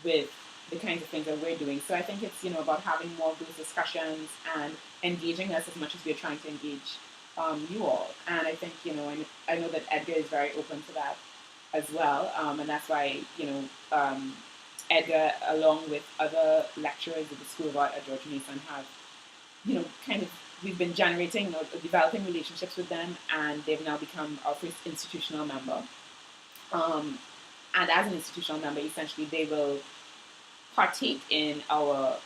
with the kinds of things that we're doing. So I think it's about having more of those discussions and engaging us as much as we're trying to engage you all. And I think I know that Edgar is very open to that as well, and that's why Edgar, along with other lecturers at the School of Art at George Mason, have kind of we've been generating or developing relationships with them, and they've now become our first institutional member. And as an institutional member, essentially, they will partake in our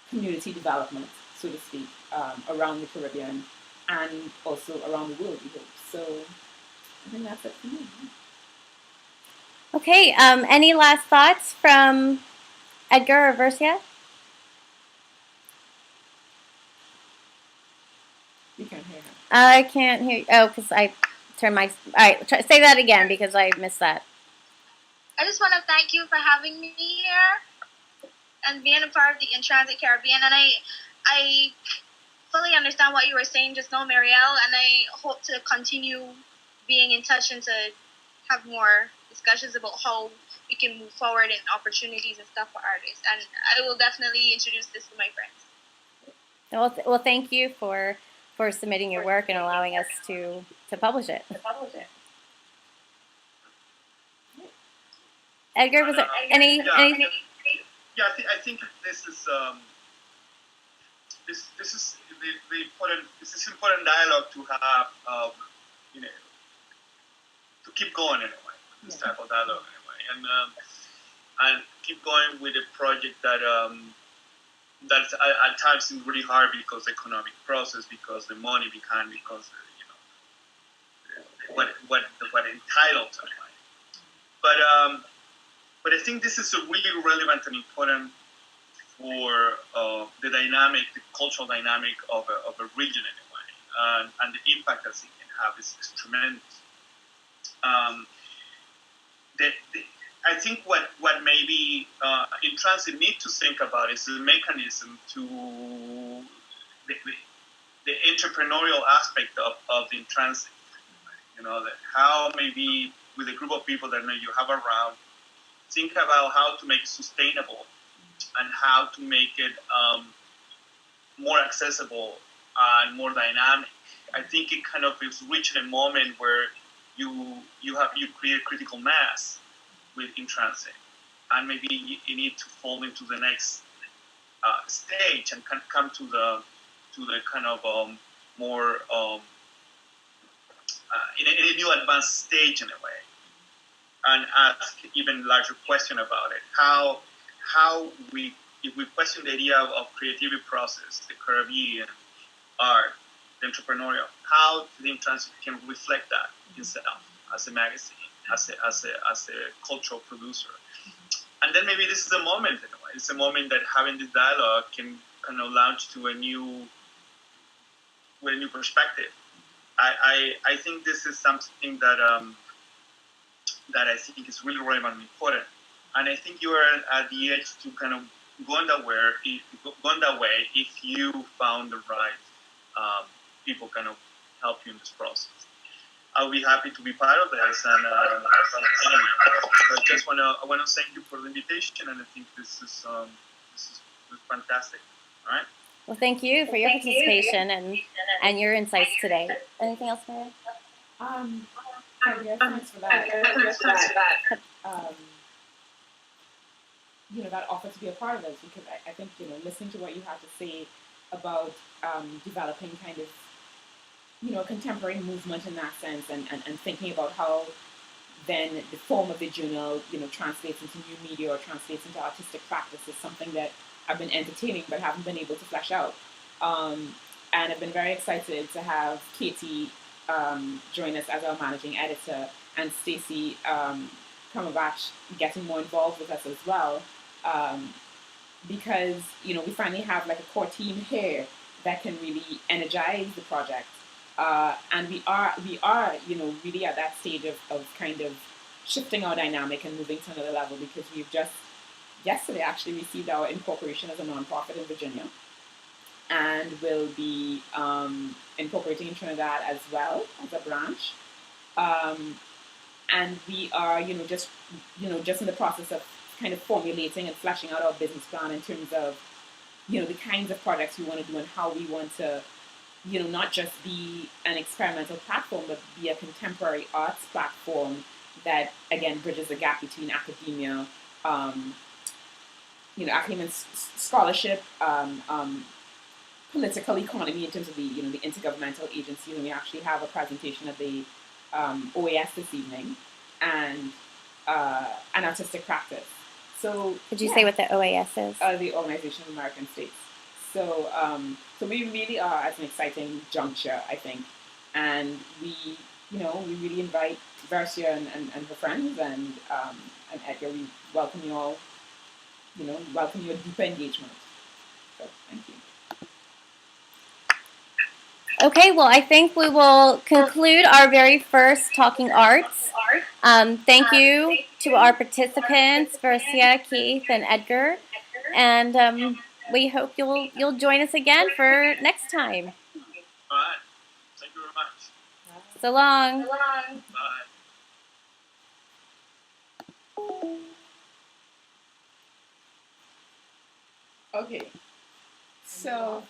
community development, so to speak, around the Caribbean and also around the world, we hope. So I think that's it for me. Okay, any last thoughts from Edgar or Versia? You can hear him. I can't hear you. Oh, because I turned my... All right, say that again because I missed that. I just want to thank you for having me here and being a part of the InTransit Caribbean. And I fully understand what you were saying just now, Marielle, and I hope to continue being in touch and to have more discussions about how we can move forward in opportunities and stuff for artists. And I will definitely introduce this to my friends. Well, thank you for submitting your work and allowing us to publish it. Edgar, was there any? Yeah, I think this is this is the important. This is important dialogue to have. To keep going in a way. This type of dialogue in a way, and keep going with a project that that's at times seems really hard because the economic process, because the money behind, because what entitled to it. But I think this is a really relevant and important for the dynamic, the cultural dynamic of a region in a way, and the impact that it can have is tremendous. I think what maybe InTransit need to think about is the mechanism to the entrepreneurial aspect of the InTransit. That how maybe with a group of people that you have around, think about how to make it sustainable and how to make it more accessible and more dynamic. I think it kind of is reaching a moment where you create critical mass with InTransit, and maybe you need to fall into the next stage and can come to the kind of more in a new advanced stage in a way, and ask even larger question about it. How we if we question the idea of creativity process, the Caribbean art, the entrepreneurial, how the InTransit can reflect that itself as a magazine, as a cultural producer. And then maybe this is a moment in a way. It's a moment that having this dialogue can kind of launch to a new perspective. I think this is something that I think is really relevant and important. And I think you are at the edge to kind of go on that way if you found the right people kind of help you in this process. I'll be happy to be part of this, and anyway, I just want to thank you for the invitation, and I think this is fantastic. All right. Well, thank you for your participation and your insights today. Anything else, Maria? Yeah, thanks for that. That offer to be a part of this, because I think listening to what you have to say about developing kind of a contemporary movement in that sense, and thinking about how then the form of the journal translates into new media or translates into artistic practice is something that I've been entertaining but haven't been able to flesh out. And I've been very excited to have Katie join us as our managing editor, and Stacey Kamabach getting more involved with us as well, because we finally have like a core team here that can really energize the project, and we are really at that stage of kind of shifting our dynamic and moving to another level, because we've just yesterday actually received our incorporation as a nonprofit in Virginia, and will be incorporating in Trinidad as well as a branch. And we are, just in the process of kind of formulating and fleshing out our business plan in terms of, the kinds of projects we want to do and how we want to, not just be an experimental platform, but be a contemporary arts platform that, again, bridges the gap between academia, academia and scholarship, political economy in terms of the, the intergovernmental agency. We actually have a presentation at the OAS this evening, and an artistic practice. So, Could you say what the OAS is? The Organization of American States. So, so we really are at an exciting juncture, I think, and we really invite Versia and her friends and Edgar. We welcome you all. Welcome your deeper engagement. So, thank you. Okay, well, I think we will conclude our very first Talking Arts. Thank you to our participants, Versia, Keith, and Edgar, and we hope you'll join us again for next time. All right. Thank you very much. So long. Bye. Okay. So